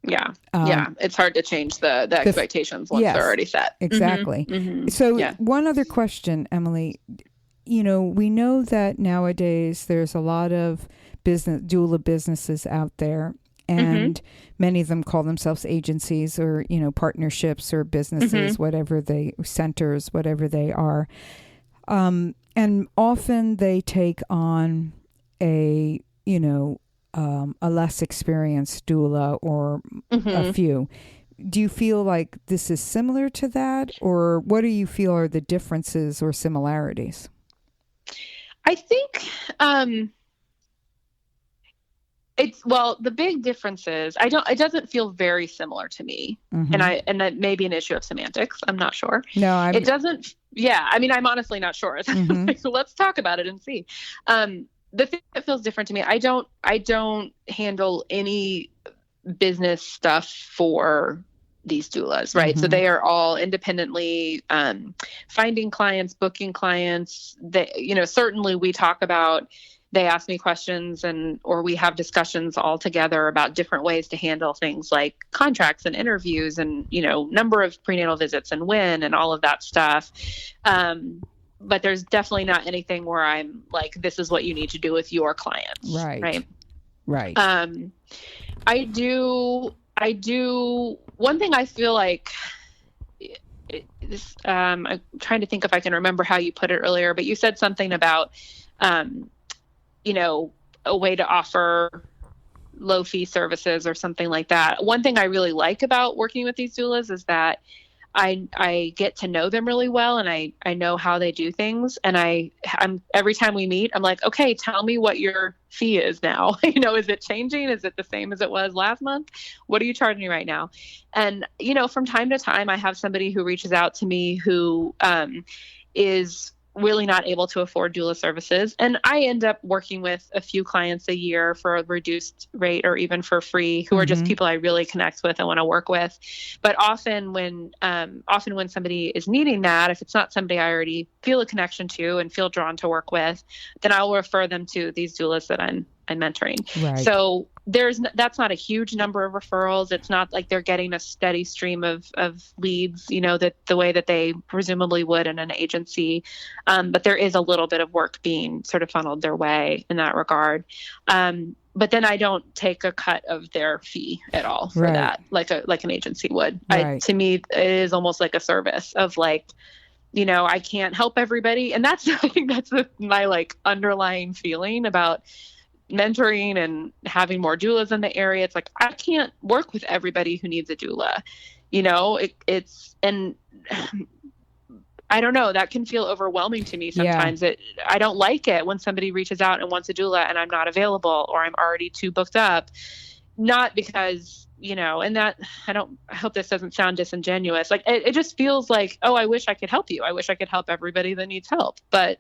Yeah. Yeah. It's hard to change the expectations once they're already set. Exactly. So one other question, Emily, we know that nowadays there's a lot of doula businesses out there, and many of them call themselves agencies or, partnerships or businesses, whatever centers, whatever they are. And often they take on a less experienced doula or a few. Do you feel like this is similar to that, or what do you feel are the differences or similarities? I think the big difference is it doesn't feel very similar to me. And that may be an issue of semantics. I'm not sure. No, it doesn't. Yeah. I mean, I'm honestly not sure. So let's talk about it and see. The thing that feels different to me, I don't handle any business stuff for these doulas, right? So they are all independently finding clients, booking clients. Certainly we talk about, they ask me questions or we have discussions all together about different ways to handle things like contracts and interviews and, number of prenatal visits and when and all of that stuff. But there's definitely not anything where I'm like, this is what you need to do with your clients. Right. I do. One thing I feel like I'm trying to think if I can remember how you put it earlier, but you said something about, a way to offer low fee services or something like that. One thing I really like about working with these doulas is that I get to know them really well, and I know how they do things. And I'm every time we meet, I'm like, okay, tell me what your fee is now. Is it changing? Is it the same as it was last month? What are you charging me right now? And, from time to time, I have somebody who reaches out to me who is really not able to afford doula services. And I end up working with a few clients a year for a reduced rate or even for free, who are just people I really connect with and want to work with. But often when somebody is needing that, if it's not somebody I already feel a connection to and feel drawn to work with, then I'll refer them to these doulas that I'm mentoring. Right. So that's not a huge number of referrals. It's not like they're getting a steady stream of leads, that the way that they presumably would in an agency. But there is a little bit of work being sort of funneled their way in that regard. But then I don't take a cut of their fee at all for that, like an agency would. To me, it is almost like a service of like, I can't help everybody. And I think that's my underlying feeling about mentoring and having more doulas in the area. It's like, I can't work with everybody who needs a doula, and I don't know, that can feel overwhelming to me sometimes. I don't like it when somebody reaches out and wants a doula and I'm not available, or I'm already too booked up, not because, and that I hope this doesn't sound disingenuous. Like it just feels like, oh, I wish I could help you. I wish I could help everybody that needs help, but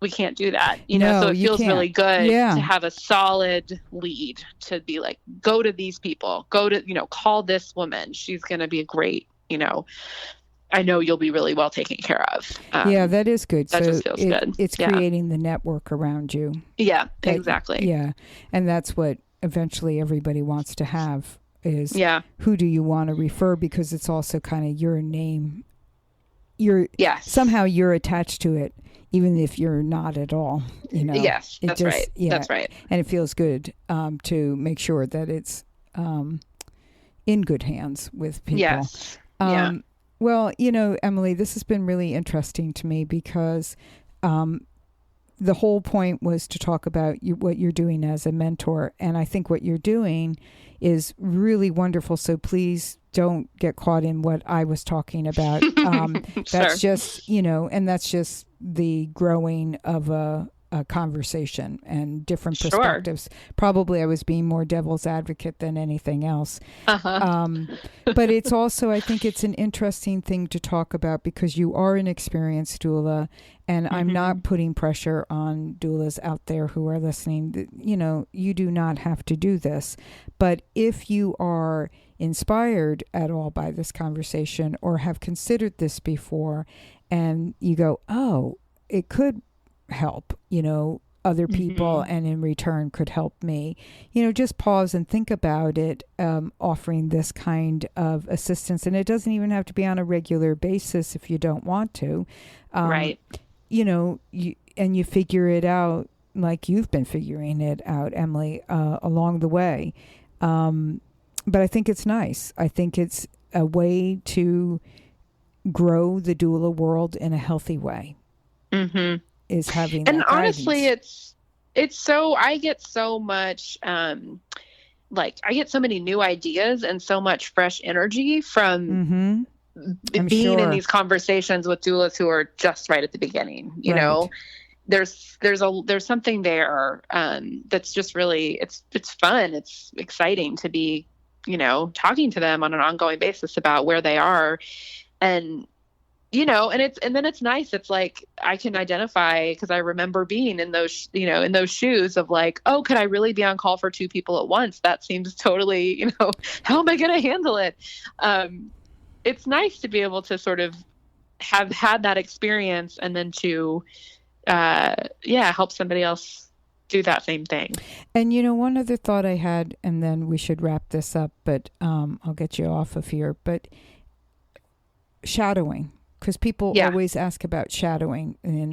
we can't do that, so it feels really good to have a solid lead to be like, go to these people, call this woman. She's going to be a great, I know you'll be really well taken care of. That is good. That just feels good. It's creating the network around you. Yeah, exactly. And that's what eventually everybody wants to have is who do you want to refer, because it's also kind of your name. Somehow you're attached to it, even if you're not at all, Yes, that's right. Yeah. That's right. And it feels good to make sure that it's in good hands with people. Yes. Well, Emily, this has been really interesting to me because the whole point was to talk about what you're doing as a mentor. And I think what you're doing is really wonderful. So please don't get caught in what I was talking about. That's just, and that's just the growing of a conversation and different perspectives. Probably I was being more devil's advocate than anything else. But it's also, I think it's an interesting thing to talk about because you are an experienced doula, and I'm not putting pressure on doulas out there who are listening. You do not have to do this. But if you are inspired at all by this conversation or have considered this before and you go, oh, it could help, other people and in return could help me. Just pause and think about it, offering this kind of assistance. And it doesn't even have to be on a regular basis if you don't want to. Right. You figure it out like you've been figuring it out, Emily, along the way. But I think it's nice. I think it's a way to grow the doula world in a healthy way. Is having that and honestly guidance. it's so I get so much I get so many new ideas and so much fresh energy from being in these conversations with doulas who are just right at the beginning. You know, there's something there that's just really it's fun, it's exciting to be talking to them on an ongoing basis about where they are. And and then it's nice. It's like I can identify, because I remember being in those, in those shoes of like, oh, could I really be on call for 2 people at once? That seems totally, how am I going to handle it? It's nice to be able to sort of have had that experience and then to, help somebody else do that same thing. And, one other thought I had, and then we should wrap this up, but I'll get you off of here, but shadowing. Because people always ask about shadowing, and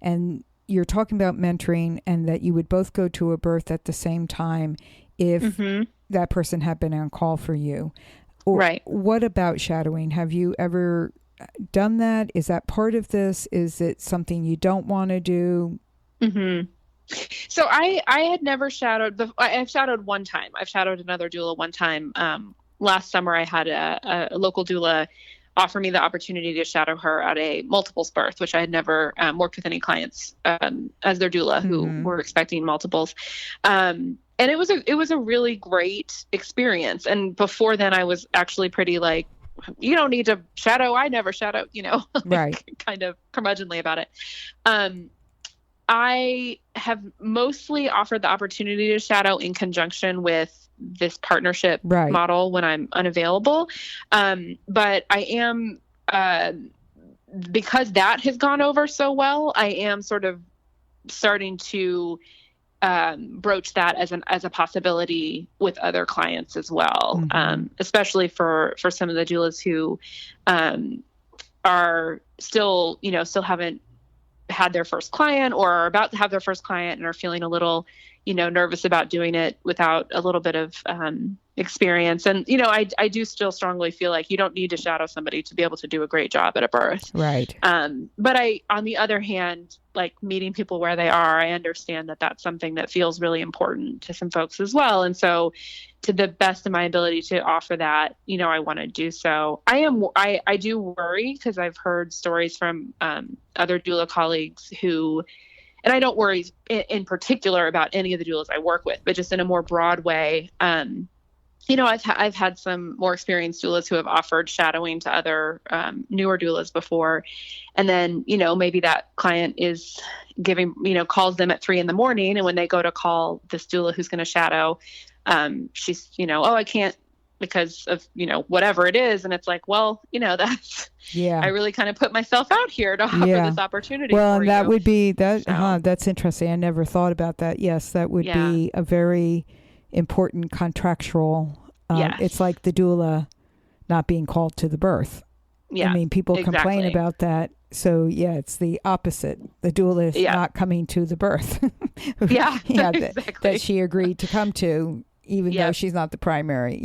and you're talking about mentoring, and that you would both go to a birth at the same time if that person had been on call for you. Right. What about shadowing? Have you ever done that? Is that part of this? Is it something you don't want to do? So I had never shadowed. I've shadowed one time. I've shadowed another doula one time. Last summer, I had a local doula offer me the opportunity to shadow her at a multiples birth, which I had never worked with any clients as their doula who were expecting multiples. And it was a really great experience. And before then, I was actually pretty like, you don't need to shadow. I never shadow, right. Kind of curmudgeonly about it. I have mostly offered the opportunity to shadow in conjunction with this partnership model when I'm unavailable. But I am, because that has gone over so well, I am sort of starting to broach that as a possibility with other clients as well. Especially for some of the doulas who are still haven't had their first client or are about to have their first client and are feeling a little, nervous about doing it without a little bit of experience. And, I do still strongly feel like you don't need to shadow somebody to be able to do a great job at a birth. Right. But on the other hand, like meeting people where they are, I understand that that's something that feels really important to some folks as well. And so to the best of my ability to offer that, I want to do so. I do worry because I've heard stories from other doula colleagues who, and I don't worry in particular about any of the doulas I work with, but just in a more broad way. I've had some more experienced doulas who have offered shadowing to other newer doulas before. And then, maybe that client is calls them at 3 a.m. And when they go to call this doula who's going to shadow, she's, oh, I can't because of, whatever it is. And it's like, well, that's, I really kind of put myself out here to offer this opportunity. Well, for and that you. would be that. That's interesting. I never thought about that. Yes, that would be a very important contractual. It's like the doula not being called to the birth. I mean, people complain about that. So it's the opposite. The doula is not coming to the birth. That she agreed to come to, even though she's not the primary.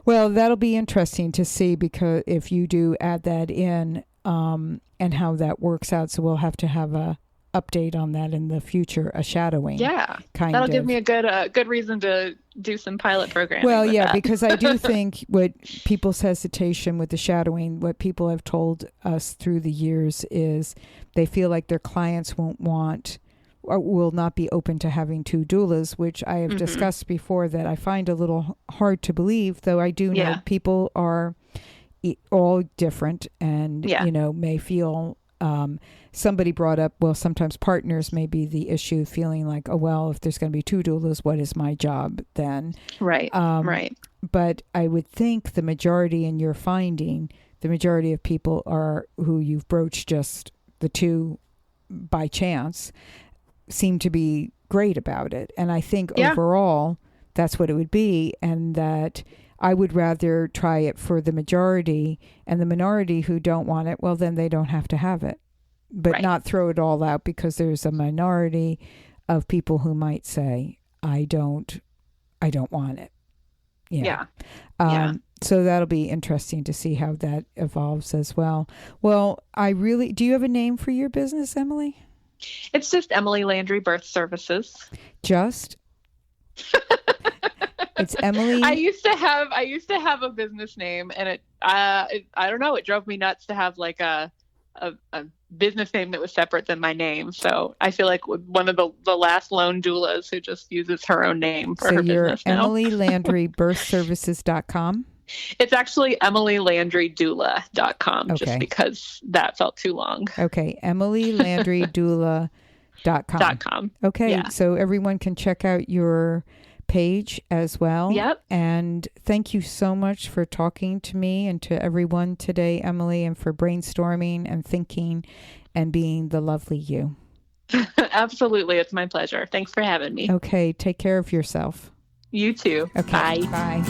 Well, that'll be interesting to see, because if you do add that in, and how that works out. So we'll have to have a update on that in the future, a shadowing. That'll give me a good reason to do some pilot programming. Well, because I do think what people's hesitation with the shadowing, what people have told us through the years, is they feel like their clients won't want or will not be open to having 2 doulas, which I have discussed before, that I find a little hard to believe, though I do know people are all different and, may feel, somebody brought up, well, sometimes partners may be the issue, feeling like, oh, well, if there's going to be 2 doulas, what is my job then? Right. But I would think the majority, in your finding, the majority of people are who you've broached just the 2 by chance, seem to be great about it. And I think Yeah. overall, that's what it would be. And that I would rather try it for the majority, and the minority who don't want it, well, then they don't have to have it. But Right. not throw it all out because there's a minority of people who might say, I don't want it. Yeah. So that'll be interesting to see how that evolves as well. Well, do you have a name for your business, Emily? It's just Emily Landry Birth Services. Just? It's Emily. I used to have a business name, and I don't know, it drove me nuts to have like a business name that was separate than my name. So I feel like one of the last lone doulas who just uses her own name for her business now. So you're EmilyLandryBirthServices.com? It's actually EmilyLandryDoula.com, Okay. just because that felt too long. Okay, EmilyLandryDoula.com. Okay, Yeah. So everyone can check out your page as well. Yep. And thank you so much for talking to me and to everyone today, Emily, and for brainstorming and thinking and being the lovely you. Absolutely. It's my pleasure. Thanks for having me. Okay, take care of yourself. You too. Okay, Bye. Bye.